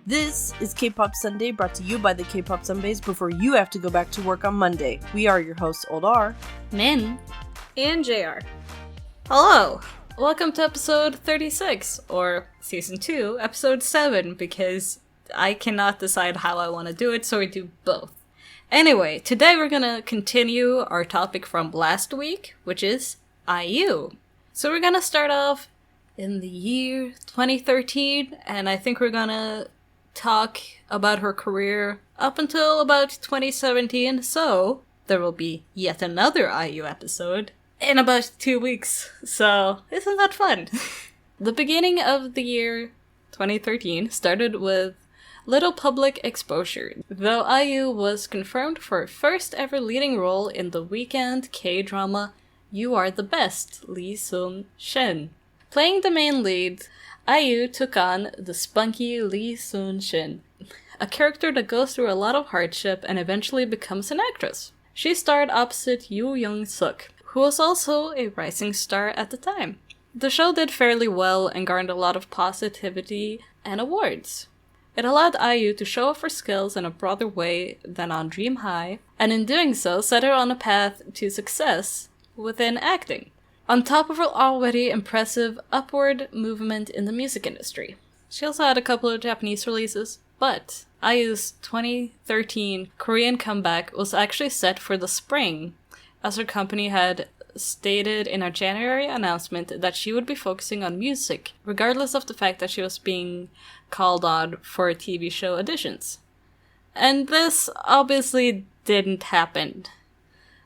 This is K-Pop Sunday, brought to you by the K-Pop Sundays before you have to go back to work on Monday. We are your hosts, Old R, Min, and JR. Hello! Welcome to episode 36, or season 2, episode 7, because I cannot decide how I want to do it, so we do both. Anyway, today we're gonna continue our topic from last week, which is IU. So we're gonna start off in the year 2013, and I think we're gonna talk about her career up until about 2017, so there will be yet another IU episode in about 2 weeks. So, isn't that fun? The beginning of the year 2013 started with little public exposure, though IU was confirmed for her first ever leading role in the weekend K-drama You Are the Best, Lee Sun-shin. Playing the main lead, IU took on the spunky Lee Sun-shin, a character that goes through a lot of hardship and eventually becomes an actress. She starred opposite Yoo Young-suk, who was also a rising star at the time. The show did fairly well and garnered a lot of positivity and awards. It allowed IU to show off her skills in a broader way than on Dream High, and in doing so set her on a path to success within acting, on top of her already impressive upward movement in the music industry. She also had a couple of Japanese releases, but IU's 2013 Korean comeback was actually set for the spring, as her company had stated in a January announcement that she would be focusing on music, regardless of the fact that she was being called on for TV show auditions. And this obviously didn't happen,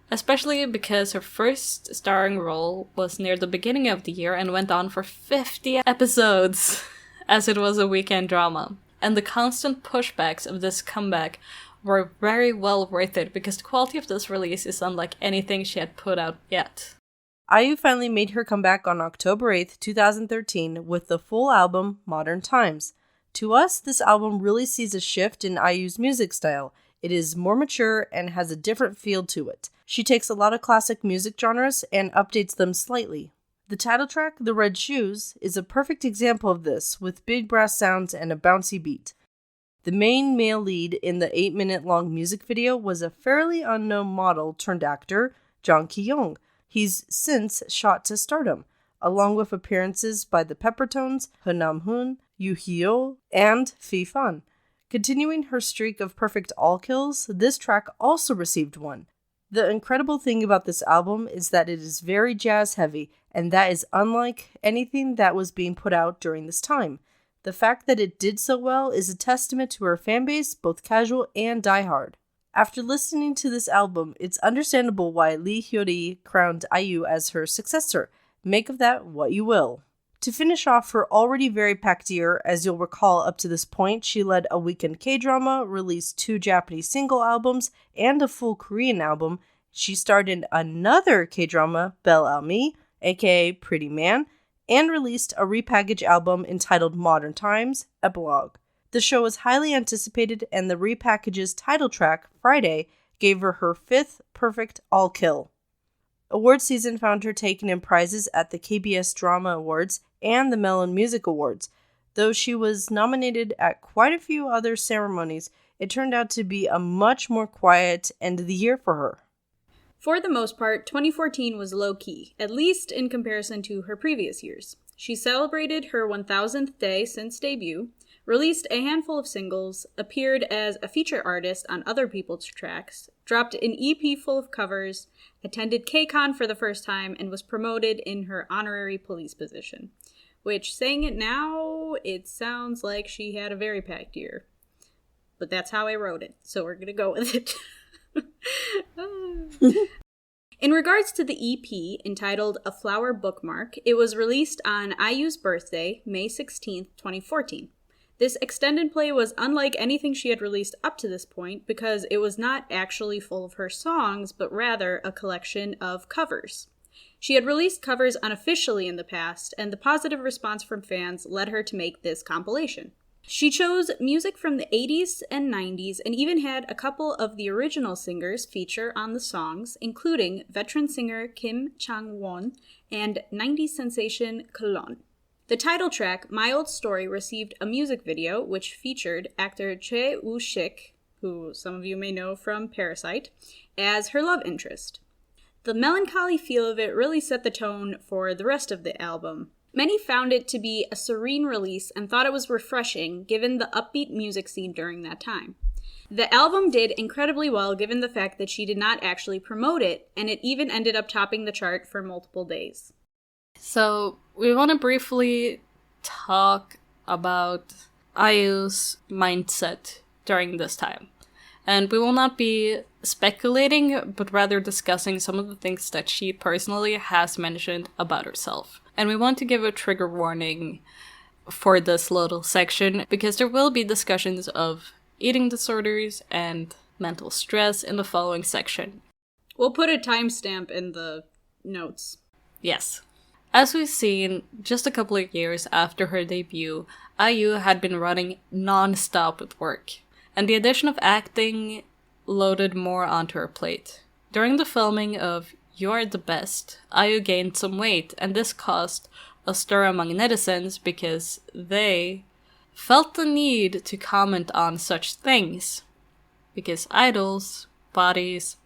especially because her first starring role was near the beginning of the year and went on for 50 episodes, as it was a weekend drama. And the constant pushbacks of this comeback were very well worth it, because the quality of this release is unlike anything she had put out yet. IU finally made her comeback on October 8th, 2013 with the full album Modern Times. To us, this album really sees a shift in IU's music style. It is more mature and has a different feel to it. She takes a lot of classic music genres and updates them slightly. The title track, The Red Shoes, is a perfect example of this, with big brass sounds and a bouncy beat. The main male lead in the 8-minute-long music video was a fairly unknown model turned actor, Jang Ki-young. He's since shot to stardom, along with appearances by the Peppertones, He Nam-hoon, Yoo Hyo, and Fi Fan. Continuing her streak of perfect all-kills, this track also received one. The incredible thing about this album is that it is very jazz-heavy, and that is unlike anything that was being put out during this time. The fact that it did so well is a testament to her fanbase, both casual and diehard. After listening to this album, it's understandable why Lee Hyori crowned IU as her successor. Make of that what you will. To finish off her already very packed year, as you'll recall up to this point, she led a weekend K-drama, released 2 Japanese single albums, and a full Korean album. She starred in another K-drama, Belle Almi, aka Pretty Man, and released a repackaged album entitled Modern Times, Epilogue. The show was highly anticipated, and the repackage's title track, Friday, gave her her 5th perfect all-kill. Award season found her taking in prizes at the KBS Drama Awards and the Melon Music Awards. Though she was nominated at quite a few other ceremonies, it turned out to be a much more quiet end of the year for her. For the most part, 2014 was low-key, at least in comparison to her previous years. She celebrated her 1000th day since debut, released a handful of singles, appeared as a feature artist on other people's tracks, dropped an EP full of covers, attended K-Con for the first time, and was promoted in her honorary police position. Which, saying it now, it sounds like she had a very packed year. But that's how I wrote it, so we're gonna go with it. In regards to the EP, entitled A Flower Bookmark, it was released on IU's birthday, May 16th, 2014. This extended play was unlike anything she had released up to this point because it was not actually full of her songs, but rather a collection of covers. She had released covers unofficially in the past, and the positive response from fans led her to make this compilation. She chose music from the 80s and 90s and even had a couple of the original singers feature on the songs, including veteran singer Kim Chang-won and 90s sensation Cologne. The title track, My Old Story, received a music video which featured actor Choi Woo-shik, who some of you may know from Parasite, as her love interest. The melancholy feel of it really set the tone for the rest of the album. Many found it to be a serene release and thought it was refreshing given the upbeat music scene during that time. The album did incredibly well given the fact that she did not actually promote it, and it even ended up topping the chart for multiple days. So, we want to briefly talk about IU's mindset during this time. And we will not be speculating, but rather discussing some of the things that she personally has mentioned about herself. And we want to give a trigger warning for this little section, because there will be discussions of eating disorders and mental stress in the following section. We'll put a timestamp in the notes. Yes. As we've seen, just a couple of years after her debut, IU had been running non-stop with work, and the addition of acting loaded more onto her plate. During the filming of You Are the Best, IU gained some weight, and this caused a stir among netizens because they felt the need to comment on such things, because idols' bodies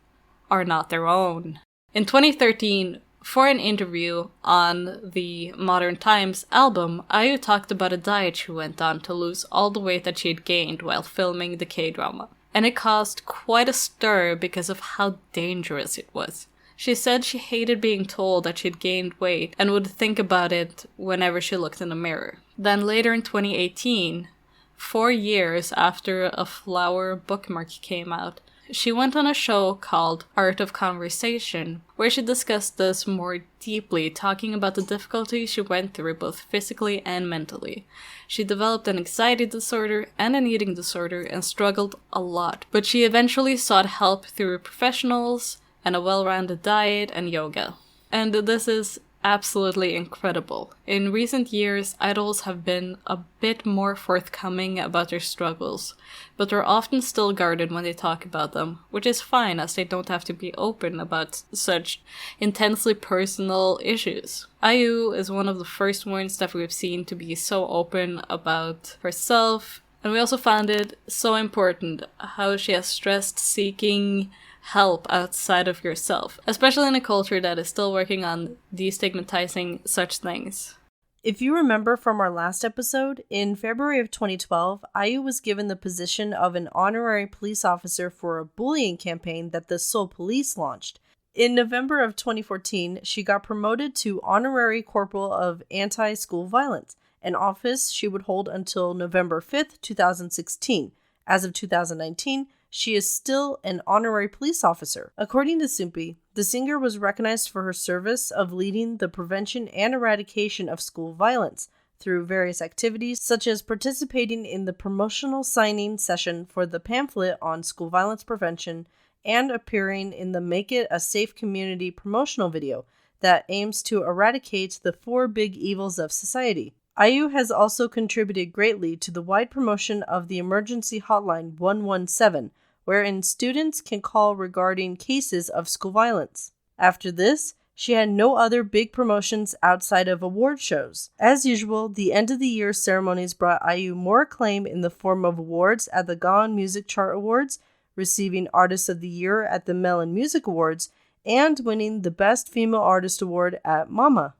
are not their own. In 2013, for an interview on the Modern Times album, IU talked about a diet she went on to lose all the weight that she had gained while filming the K-drama. And it caused quite a stir because of how dangerous it was. She said she hated being told that she'd gained weight and would think about it whenever she looked in the mirror. Then later in 2018, 4 years after A Flower bookmark came out, she went on a show called Art of Conversation, where she discussed this more deeply, talking about the difficulties she went through both physically and mentally. She developed an anxiety disorder and an eating disorder and struggled a lot, but she eventually sought help through professionals and a well-rounded diet and yoga. And this is absolutely incredible. In recent years, idols have been a bit more forthcoming about their struggles, but they're often still guarded when they talk about them, which is fine as they don't have to be open about such intensely personal issues. IU is one of the first ones that we've seen to be so open about herself, and we also found it so important how she has stressed seeking help outside of yourself, especially in a culture that is still working on destigmatizing such things. If you remember from our last episode, in February of 2012, IU was given the position of an honorary police officer for a bullying campaign that the Seoul Police launched. In November of 2014, she got promoted to honorary corporal of anti-school violence, an office she would hold until November 5th, 2016. As of 2019, she is still an honorary police officer. According to Soompi, the singer was recognized for her service of leading the prevention and eradication of school violence through various activities, such as participating in the promotional signing session for the pamphlet on school violence prevention and appearing in the Make It a Safe Community promotional video that aims to eradicate the 4 big evils of society. IU has also contributed greatly to the wide promotion of the emergency hotline 117, wherein students can call regarding cases of school violence. After this, she had no other big promotions outside of award shows. As usual, the end of the year ceremonies brought IU more acclaim in the form of awards at the Gaon Music Chart Awards, receiving Artist of the Year at the Melon Music Awards, and winning the Best Female Artist Award at MAMA.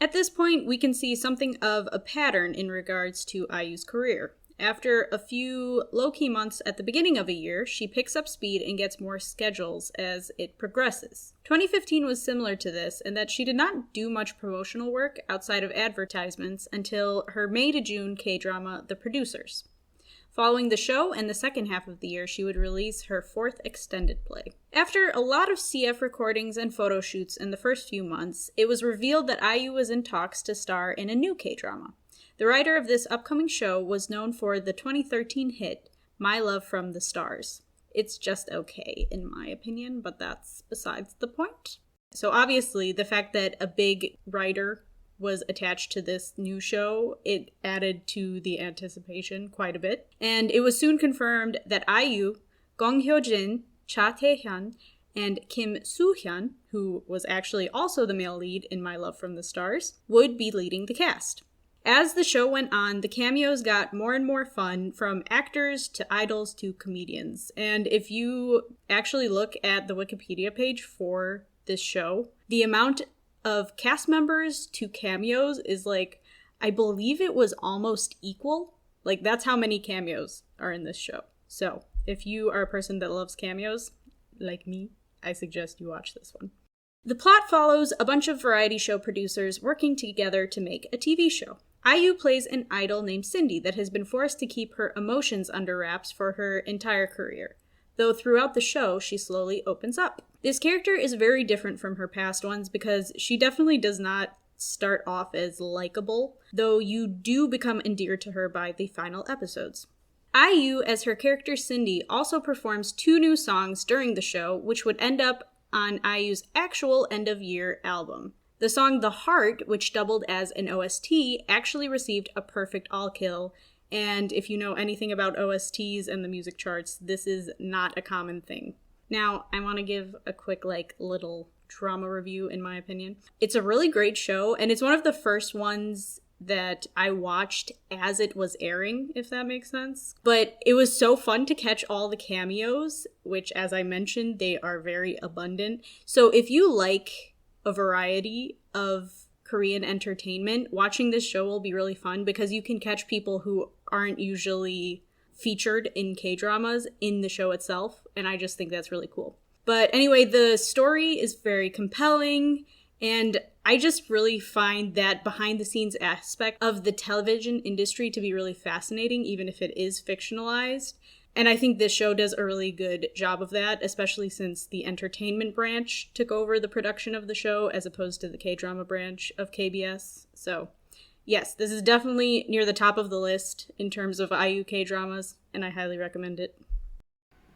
At this point, we can see something of a pattern in regards to IU's career. After a few low-key months at the beginning of a year, she picks up speed and gets more schedules as it progresses. 2015 was similar to this in that she did not do much promotional work outside of advertisements until her May to June K-drama, The Producers. Following the show and the second half of the year, she would release her 4th extended play. After a lot of CF recordings and photo shoots in the first few months, it was revealed that IU was in talks to star in a new K-drama. The writer of this upcoming show was known for the 2013 hit, My Love from the Stars. It's just okay, in my opinion, but that's besides the point. So obviously, the fact that a big writer was attached to this new show, it added to the anticipation quite a bit. And it was soon confirmed that IU, Gong Hyo-jin, Cha Tae-hyun, and Kim Soo-hyun, who was actually also the male lead in My Love from the Stars, would be leading the cast. As the show went on, the cameos got more and more fun, from actors to idols to comedians. And if you actually look at the Wikipedia page for this show, the amount of cast members to cameos is like, I believe it was almost equal. Like, that's how many cameos are in this show. So, if you are a person that loves cameos, like me, I suggest you watch this one. The plot follows a bunch of variety show producers working together to make a TV show. IU plays an idol named Cindy that has been forced to keep her emotions under wraps for her entire career, though throughout the show she slowly opens up. This character is very different from her past ones because she definitely does not start off as likable, though you do become endeared to her by the final episodes. IU, as her character Cindy, also performs 2 new songs during the show, which would end up on IU's actual end-of-year album. The song The Heart, which doubled as an OST, actually received a perfect all-kill, and if you know anything about OSTs and the music charts, this is not a common thing. Now, I want to give a quick, little drama review, in my opinion. It's a really great show, and it's one of the first ones that I watched as it was airing, if that makes sense. But it was so fun to catch all the cameos, which, as I mentioned, they are very abundant. So if you like a variety of Korean entertainment, watching this show will be really fun because you can catch people who aren't usually featured in K-dramas in the show itself, and I just think that's really cool. But anyway, the story is very compelling, and I just really find that behind-the-scenes aspect of the television industry to be really fascinating, even if it is fictionalized. And I think this show does a really good job of that, especially since the entertainment branch took over the production of the show as opposed to the K-drama branch of KBS. So, yes, this is definitely near the top of the list in terms of IU K-dramas, and I highly recommend it.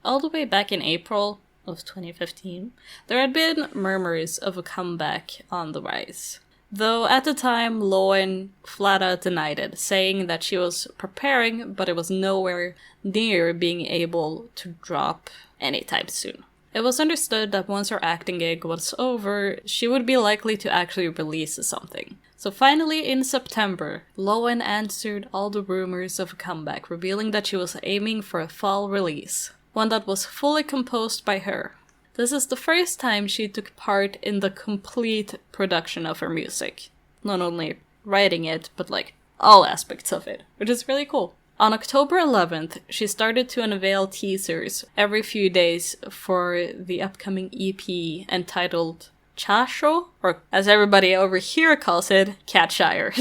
All the way back in April of 2015, there had been murmurs of a comeback on the rise. Though at the time, Loen flat out denied it, saying that she was preparing, but it was nowhere near being able to drop anytime soon. It was understood that once her acting gig was over, she would be likely to actually release something. So finally, in September, Loen answered all the rumors of a comeback, revealing that she was aiming for a fall release, one that was fully composed by her. This is the first time she took part in the complete production of her music. Not only writing it, but all aspects of it, which is really cool. On October 11th, she started to unveil teasers every few days for the upcoming EP entitled Chasho, or as everybody over here calls it, Catshire.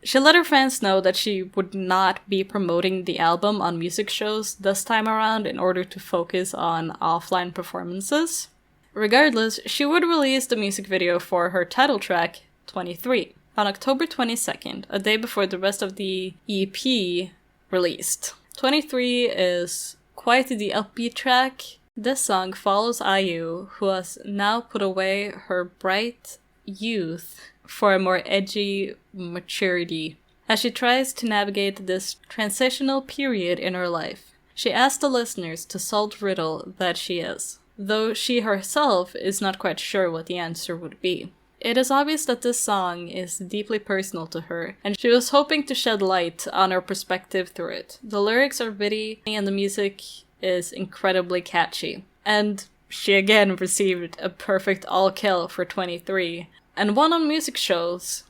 She let her fans know that she would not be promoting the album on music shows this time around in order to focus on offline performances. Regardless, she would release the music video for her title track, 23, on October 22nd, a day before the rest of the EP released. 23 is quite the upbeat track. This song follows IU, who has now put away her bright youth for a more edgy maturity, as she tries to navigate this transitional period in her life. She asks the listeners to solve the riddle that she is, though she herself is not quite sure what the answer would be. It is obvious that this song is deeply personal to her, and she was hoping to shed light on her perspective through it. The lyrics are witty, and the music is incredibly catchy. And she again received a perfect all-kill for 23, and won on music shows,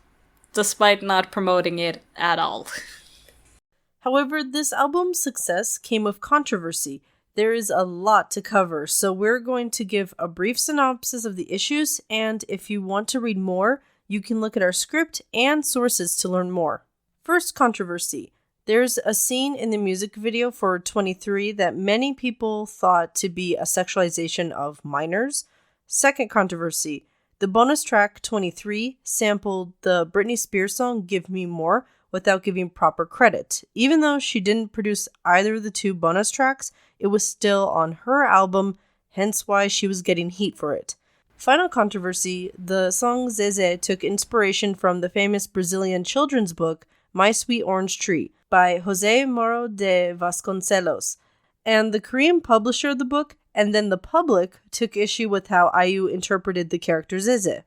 despite not promoting it at all. However, this album's success came with controversy. There is a lot to cover, so we're going to give a brief synopsis of the issues, and if you want to read more, you can look at our script and sources to learn more. First, controversy. There's a scene in the music video for 23 that many people thought to be a sexualization of minors. Second controversy. The bonus track 23 sampled the Britney Spears song Give Me More without giving proper credit. Even though she didn't produce either of the 2 bonus tracks, it was still on her album, hence why she was getting heat for it. Final controversy, the song Zeze took inspiration from the famous Brazilian children's book My Sweet Orange Tree by José Moro de Vasconcelos, and the Korean publisher of the book and then the public took issue with how IU interpreted the character Zeze.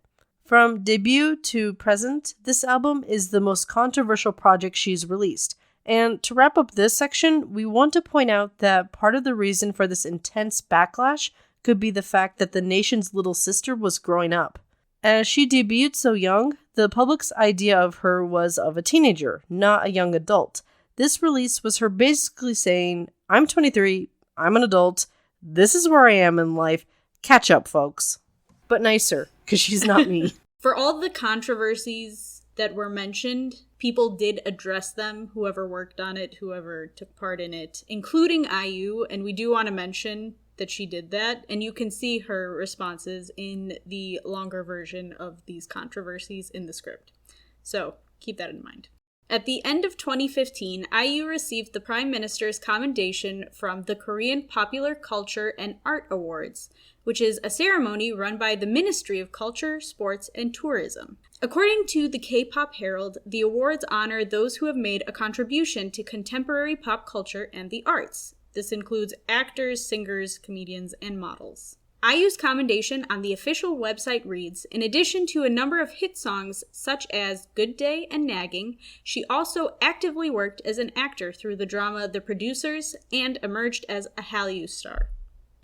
From debut to present, this album is the most controversial project she's released. And to wrap up this section, we want to point out that part of the reason for this intense backlash could be the fact that the nation's little sister was growing up. As she debuted so young, the public's idea of her was of a teenager, not a young adult. This release was her basically saying, I'm 23, I'm an adult, this is where I am in life, catch up, folks. But nicer, because she's not me. For all the controversies that were mentioned, people did address them, whoever worked on it, whoever took part in it, including IU, and we do want to mention that she did that, and you can see her responses in the longer version of these controversies in the script. So, keep that in mind. At the end of 2015, IU received the Prime Minister's commendation from the Korean Popular Culture and Art Awards, which is a ceremony run by the Ministry of Culture, Sports, and Tourism. According to the K-Pop Herald, the awards honor those who have made a contribution to contemporary pop culture and the arts. This includes actors, singers, comedians, and models. IU's commendation on the official website reads, in addition to a number of hit songs such as Good Day and Nagging, she also actively worked as an actor through the drama The Producers and emerged as a Hallyu star.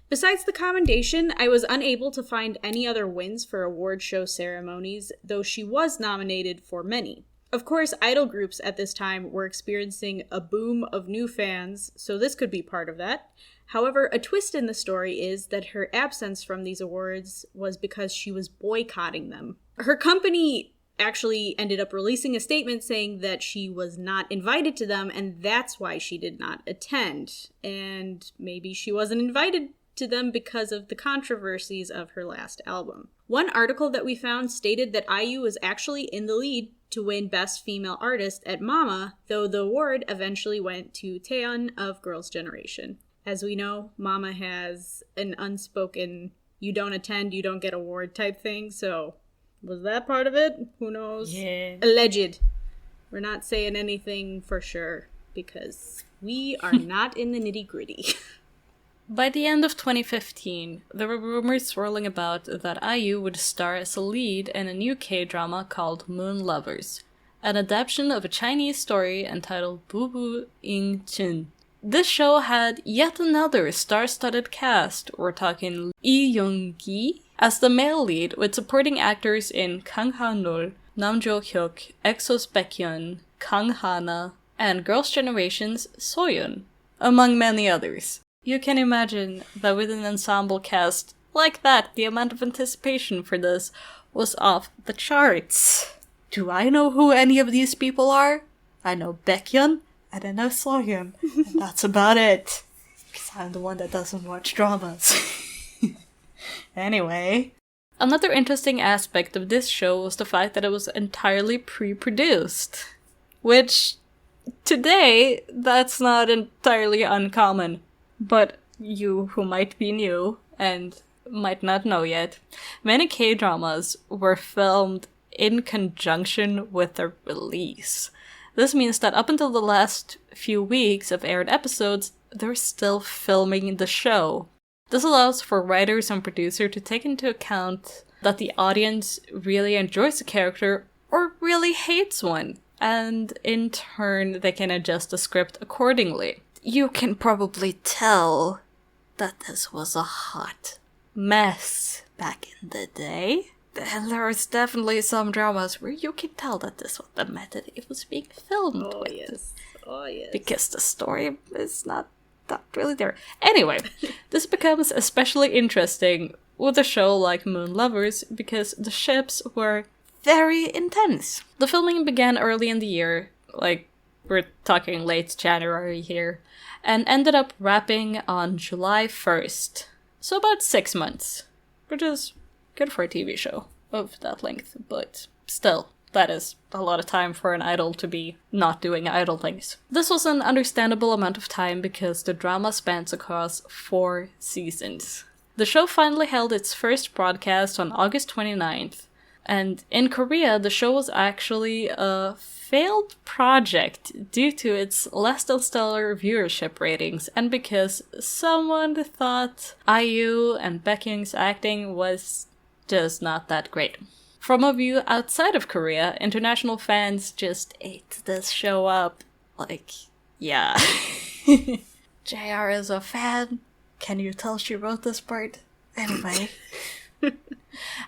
Besides the commendation, I was unable to find any other wins for award show ceremonies, though she was nominated for many. Of course, idol groups at this time were experiencing a boom of new fans, so this could be part of that. However, a twist in the story is that her absence from these awards was because she was boycotting them. Her company actually ended up releasing a statement saying that she was not invited to them, and that's why she did not attend. And maybe she wasn't invited to them because of the controversies of her last album. One article that we found stated that IU was actually in the lead to win Best Female Artist at MAMA, though the award eventually went to Taeyeon of Girls' Generation. As we know, MAMA has an unspoken, you don't attend, you don't get award type thing, so was that part of it? Who knows? Yeah. Alleged. We're not saying anything for sure, because we are not in the nitty-gritty. By the end of 2015, there were rumors swirling about that IU would star as a lead in a new K-drama called Moon Lovers, an adaptation of a Chinese story entitled Bubu Ing Chun. This show had yet another star-studded cast. We're talking Lee Young-gi as the male lead, with supporting actors in Kang Ha-nul, Nam Jo-hyuk, EXO's Baekhyun, Kang Hana, and Girls' Generation's Soyeon, among many others. You can imagine that with an ensemble cast like that, the amount of anticipation for this was off the charts. Do I know who any of these people are? I know Baekhyun, and I know Soyeon, and that's about it. Because I'm the one that doesn't watch dramas. Anyway. Another interesting aspect of this show was the fact that it was entirely pre-produced. Which, today, that's not entirely uncommon. But you who might be new and might not know yet, many K-dramas were filmed in conjunction with the release. This means that up until the last few weeks of aired episodes, they're still filming the show. This allows for writers and producers to take into account that the audience really enjoys a character or really hates one, and in turn they can adjust the script accordingly. You can probably tell that this was a hot mess back in the day. And there's definitely some dramas where you can tell that this was the method it was being filmed with. Yes. Oh, yes. Because the story is not really there. Anyway, this becomes especially interesting with a show like Moon Lovers because the ships were very intense. The filming began early in the year, like we're talking late January here, and ended up wrapping on July 1st. So about 6 months, which is good for a TV show of that length, but still, that is a lot of time for an idol to be not doing idol things. This was an understandable amount of time because the drama spans across 4 seasons. The show finally held its first broadcast on August 29th, and in Korea, the show was actually a failed project due to its less than stellar viewership ratings and because someone thought IU and Baekhyun's acting was just not that great. From a view outside of Korea, international fans just ate this show up. Like, yeah. JR is a fan. Can you tell she wrote this part? Anyway.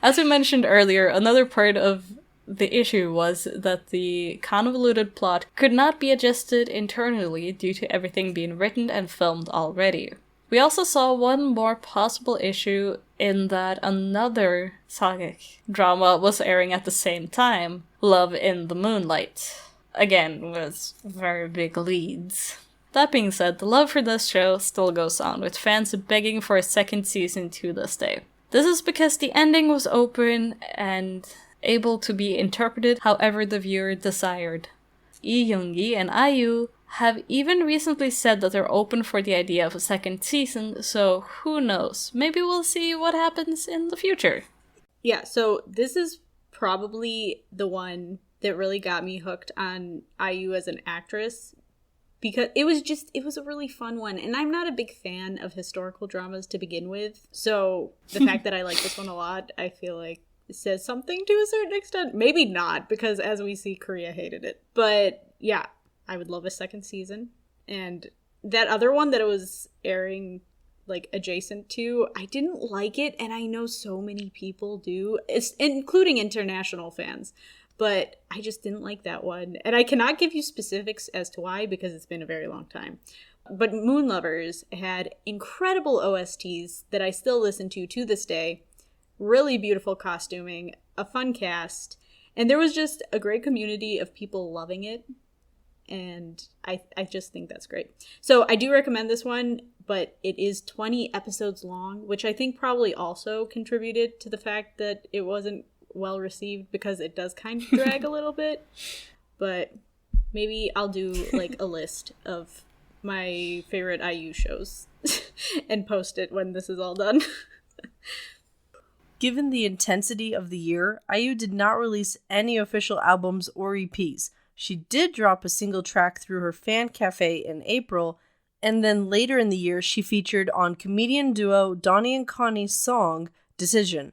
As we mentioned earlier, another part of the issue was that the convoluted plot could not be adjusted internally due to everything being written and filmed already. We also saw one more possible issue in that another sageuk drama was airing at the same time, Love in the Moonlight. Again, with very big leads. That being said, the love for this show still goes on, with fans begging for a second season to this day. This is because the ending was open and able to be interpreted however the viewer desired. Lee Young-gi and IU have even recently said that they're open for the idea of a second season, so who knows? Maybe we'll see what happens in the future. Yeah, so this is probably the one that really got me hooked on IU as an actress, because it was a really fun one, and I'm not a big fan of historical dramas to begin with, so the fact that I like this one a lot, I feel like it says something to a certain extent. Maybe not, because as we see, Korea hated it. But yeah, I would love a second season. And that other one that it was airing like adjacent to, I didn't like it, and I know so many people do, including international fans. But I just didn't like that one. And I cannot give you specifics as to why, because it's been a very long time. But Moon Lovers had incredible OSTs that I still listen to this day. Really beautiful costuming, a fun cast, and there was just a great community of people loving it. And I just think that's great. So I do recommend this one, but it is 20 episodes long, which I think probably also contributed to the fact that it wasn't well received, because it does kind of drag a little bit. But maybe I'll do like a list of my favorite IU shows and post it when this is all done. Given the intensity of the year, IU did not release any official albums or EPs. She did drop a single track through her fan cafe in April, and then later in the year she featured on comedian duo Donnie and Connie's song, Decision.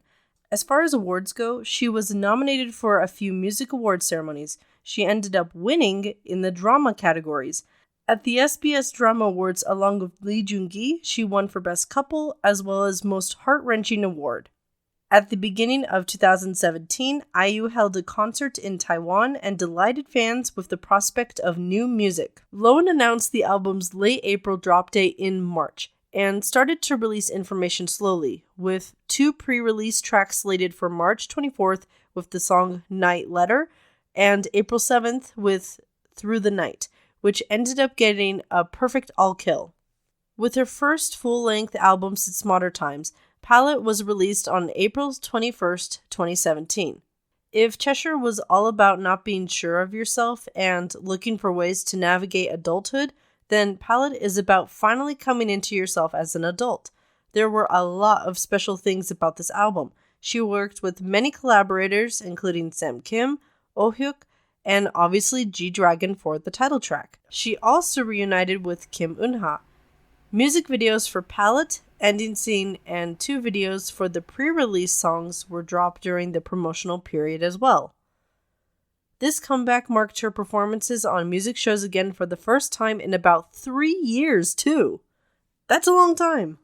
As far as awards go, she was nominated for a few music award ceremonies. She ended up winning in the drama categories. At the SBS Drama Awards, along with Lee Joon-gi, she won for Best Couple, as well as Most Heart-Wrenching Award. At the beginning of 2017, IU held a concert in Taiwan and delighted fans with the prospect of new music. Loan announced the album's late April drop date in March, and started to release information slowly, with 2 pre-release tracks slated for March 24th with the song Night Letter, and April 7th with Through the Night, which ended up getting a perfect all-kill. With her first full-length album since Modern Times, Palette was released on April 21st, 2017. If Cheshire was all about not being sure of yourself and looking for ways to navigate adulthood, then Palette is about finally coming into yourself as an adult. There were a lot of special things about this album. She worked with many collaborators, including Sam Kim, Oh Hyuk, and obviously G-Dragon for the title track. She also reunited with Kim Eun-ha. Music videos for Palette, Ending Scene, and 2 videos for the pre-release songs were dropped during the promotional period as well. This comeback marked her performances on music shows again for the first time in about 3 years, too. That's a long time.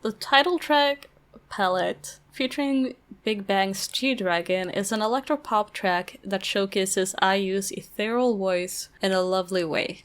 The title track, Palette, featuring Big Bang's G-Dragon, is an electropop track that showcases IU's ethereal voice in a lovely way.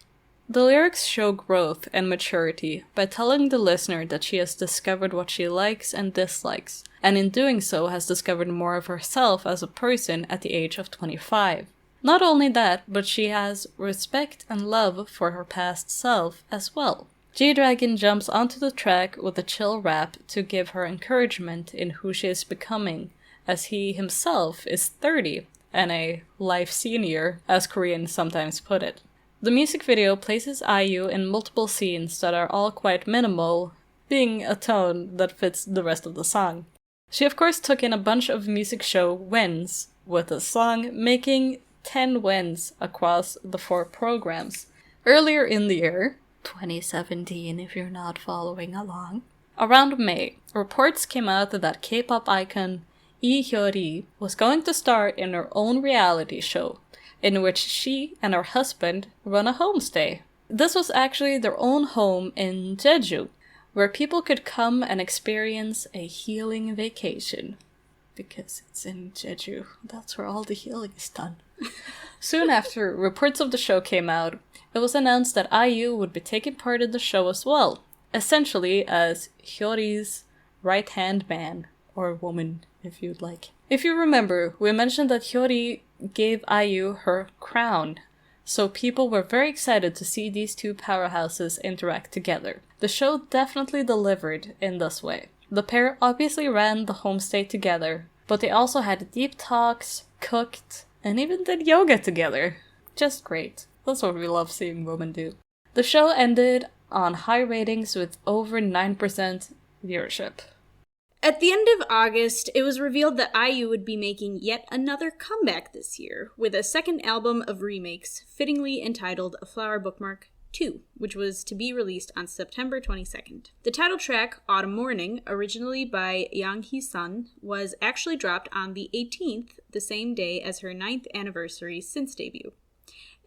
The lyrics show growth and maturity by telling the listener that she has discovered what she likes and dislikes, and in doing so has discovered more of herself as a person at the age of 25. Not only that, but she has respect and love for her past self as well. G-Dragon jumps onto the track with a chill rap to give her encouragement in who she is becoming, as he himself is 30 and a life senior, as Koreans sometimes put it. The music video places IU in multiple scenes that are all quite minimal, being a tone that fits the rest of the song. She of course took in a bunch of music show wins with the song, making 10 wins across the 4 programs. Earlier in the year, 2017 if you're not following along, around May, reports came out that K-pop icon Lee Hyori was going to star in her own reality show, in which she and her husband run a homestay. This was actually their own home in Jeju, where people could come and experience a healing vacation. Because it's in Jeju, that's where all the healing is done. Soon after reports of the show came out, it was announced that IU would be taking part in the show as well, essentially as Hyori's right-hand man, or woman, if you'd like. If you remember, we mentioned that Hyori gave IU her crown, so people were very excited to see these two powerhouses interact together. The show definitely delivered in this way. The pair obviously ran the homestay together, but they also had deep talks, cooked, and even did yoga together. Just great. That's what we love seeing women do. The show ended on high ratings with over 9% viewership. At the end of August, it was revealed that IU would be making yet another comeback this year, with a second album of remakes, fittingly entitled A Flower Bookmark 2, which was to be released on September 22nd. The title track, Autumn Morning, originally by Yang Hee-sun, was actually dropped on the 18th, the same day as her 9th anniversary since debut.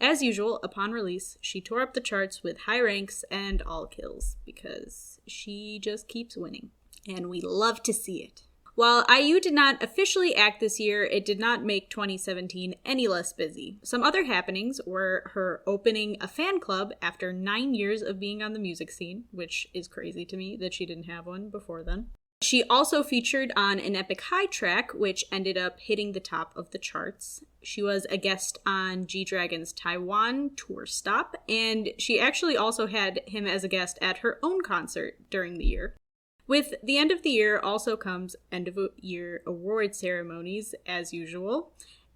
As usual, upon release, she tore up the charts with high ranks and all kills, because she just keeps winning. And we love to see it. While IU did not officially act this year, it did not make 2017 any less busy. Some other happenings were her opening a fan club after 9 years of being on the music scene, which is crazy to me that she didn't have one before then. She also featured on an Epic High track, which ended up hitting the top of the charts. She was a guest on G-Dragon's Taiwan tour stop, and she actually also had him as a guest at her own concert during the year. With the end of the year also comes end-of-year award ceremonies, as usual.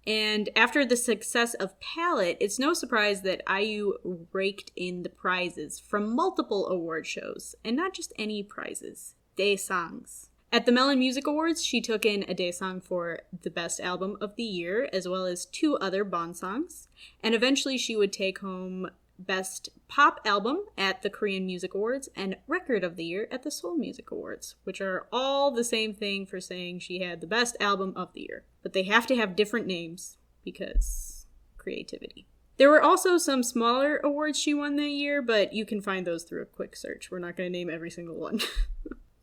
And after the success of Palette, it's no surprise that IU raked in the prizes from multiple award shows, and not just any prizes, daesangs. At the Melon Music Awards, she took in a daesang for the Best Album of the Year, as well as 2 other bonsongs, and eventually she would take home Best Pop Album at the Korean Music Awards and Record of the Year at the Seoul Music Awards, which are all the same thing for saying she had the best album of the year. But they have to have different names because creativity. There were also some smaller awards she won that year, but you can find those through a quick search. We're not going to name every single one.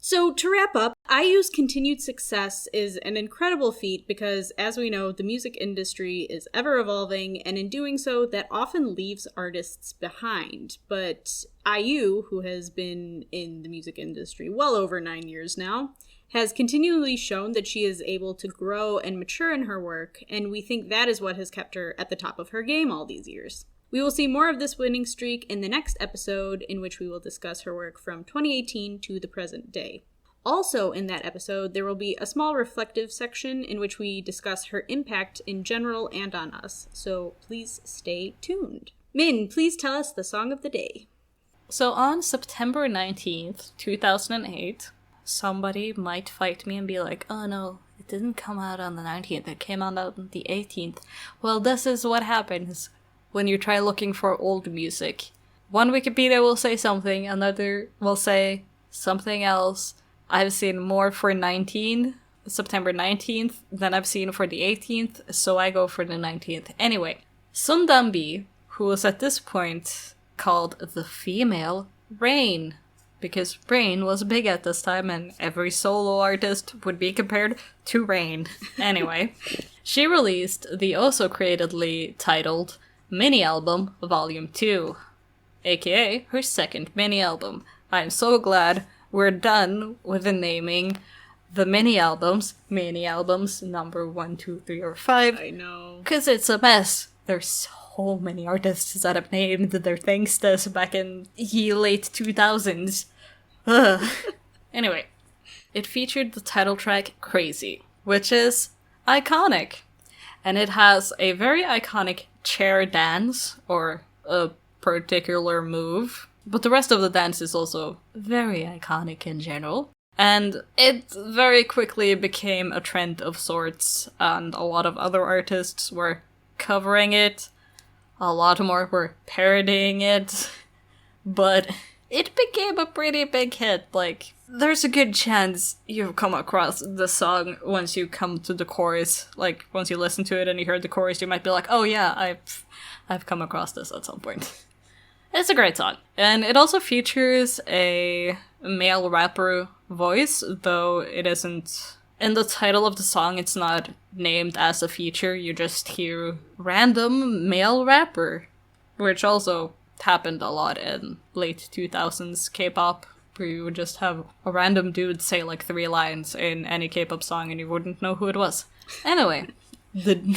So to wrap up, IU's continued success is an incredible feat because, as we know, the music industry is ever evolving, and in doing so, that often leaves artists behind. But IU, who has been in the music industry well over 9 years now, has continually shown that she is able to grow and mature in her work, and we think that is what has kept her at the top of her game all these years. We will see more of this winning streak in the next episode, in which we will discuss her work from 2018 to the present day. Also in that episode, there will be a small reflective section in which we discuss her impact in general and on us, so please stay tuned. Min, please tell us the song of the day. So on September 19th, 2008, somebody might fight me and be like, oh no, it didn't come out on the 19th, it came out on the 18th. Well, this is what happens when you try looking for old music. One Wikipedia will say something, another will say something else. I've seen more for September 19th, than I've seen for the 18th, so I go for the 19th. Anyway, Sun Dambi, who was at this point called the female Rain, because Rain was big at this time and every solo artist would be compared to Rain. Anyway, she released the also creatively titled mini-album Volume 2, aka her second mini-album. I'm so glad we're done with the naming the mini-albums number 1, 2, 3, or 5. I know. Because it's a mess. There's so many artists that have named their things this back in the late 2000s. Ugh. Anyway, it featured the title track Crazy, which is iconic. And it has a very iconic chair dance, or a particular move. But the rest of the dance is also very iconic in general. And it very quickly became a trend of sorts, and a lot of other artists were covering it. A lot more were parodying it. But it became a pretty big hit. Like, there's a good chance you've come across the song once you come to the chorus. Like, once you listen to it and you heard the chorus, you might be like, oh yeah, I've come across this at some point. It's a great song. And it also features a male rapper voice, though it isn't... In the title of the song, it's not named as a feature, you just hear random male rapper, which also happened a lot in late 2000s K-pop, where you would just have a random dude say like 3 lines in any K-pop song and you wouldn't know who it was. Anyway, the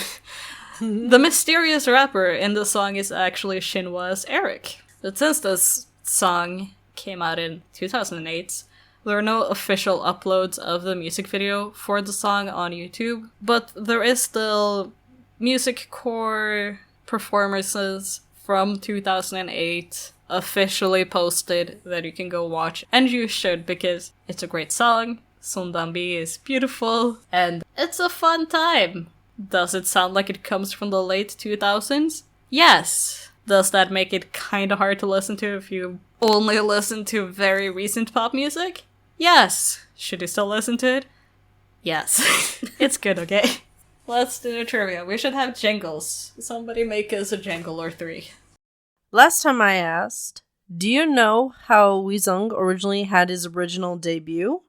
mysterious rapper in the song is actually Shinhwa's Eric. But since this song came out in 2008, there are no official uploads of the music video for the song on YouTube, but there is still music core performances from 2008 officially posted that you can go watch, and you should, because it's a great song, Sondambi is beautiful, and it's a fun time. Does it sound like it comes from the late 2000s? Yes! Does that make it kinda hard to listen to if you only listen to very recent pop music? Yes! Should you still listen to it? Yes. It's good, okay? Let's do the trivia. We should have jingles. Somebody make us a jingle or 3. Last time I asked, do you know how Weezung originally had his original debut?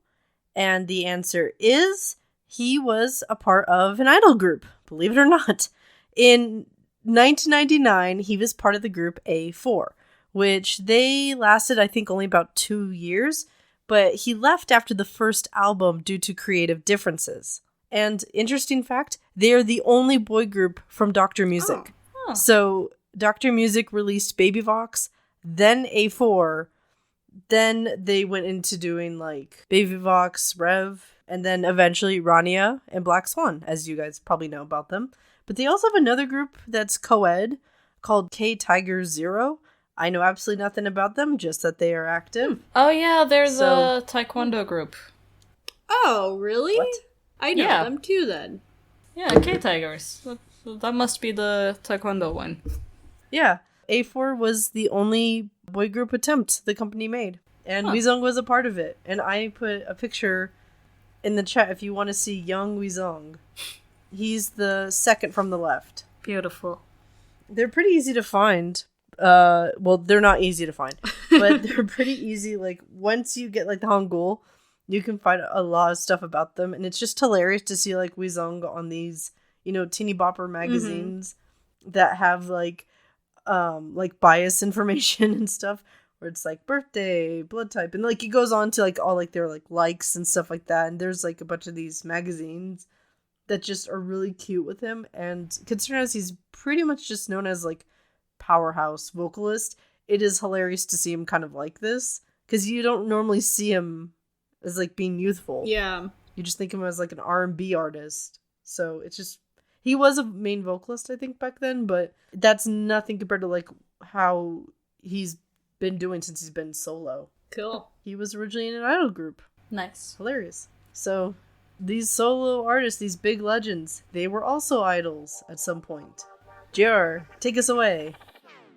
And the answer is, he was a part of an idol group, believe it or not. In 1999, he was part of the group A4, which they lasted, I think, only about 2 years, but he left after the first album due to creative differences. And interesting fact, they are the only boy group from Dr. Music. Oh. So Dr. Music released Baby Vox, then A4, then they went into doing like Baby Vox, Rev, and then eventually Rania and Black Swan, as you guys probably know about them. But they also have another group that's co-ed called K Tiger Zero. I know absolutely nothing about them, just that they are active. Oh yeah, there's a taekwondo group. Oh, really? What? I know them too, then. Yeah, K-Tigers. That must be the taekwondo one. Yeah, A4 was the only boy group attempt the company made. And Weezung was a part of it. And I put a picture in the chat if you want to see young Weezung. He's the second from the left. Beautiful. They're pretty easy to find. Well, they're not easy to find. But they're pretty easy. Like, once you get, like, the Hangul, you can find a lot of stuff about them. And it's just hilarious to see, like, Weezung on these, you know, teeny bopper magazines that have, like bias information and stuff. Where it's, like, birthday, blood type. And, like, it goes on to, like, all, like, their, like, likes and stuff like that. And there's, like, a bunch of these magazines that just are really cute with him. And considering as he's pretty much just known as, like, powerhouse vocalist, it is hilarious to see him kind of like this. Because you don't normally see him as, like, being youthful. Yeah. You just think of him as, like, an R&B artist. So it's just... He was a main vocalist, I think, back then. But that's nothing compared to, like, how he's been doing since he's been solo. Cool. He was originally in an idol group. Nice. Hilarious. So... these solo artists, these big legends, they were also idols at some point. JR, take us away.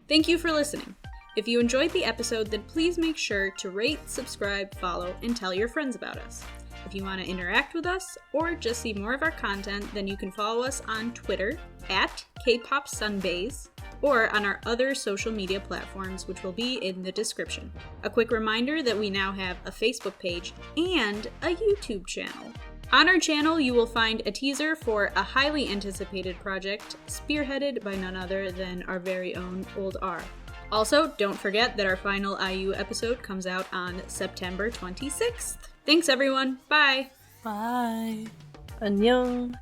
Thank you for listening. If you enjoyed the episode, then please make sure to rate, subscribe, follow, and tell your friends about us. If you want to interact with us or just see more of our content, then you can follow us on Twitter at KPopSunbays or on our other social media platforms, which will be in the description. A quick reminder that we now have a Facebook page and a YouTube channel. On our channel, you will find a teaser for a highly anticipated project spearheaded by none other than our very own Old R. Also, don't forget that our final IU episode comes out on September 26th. Thanks, everyone. Bye. Bye. Annyeong.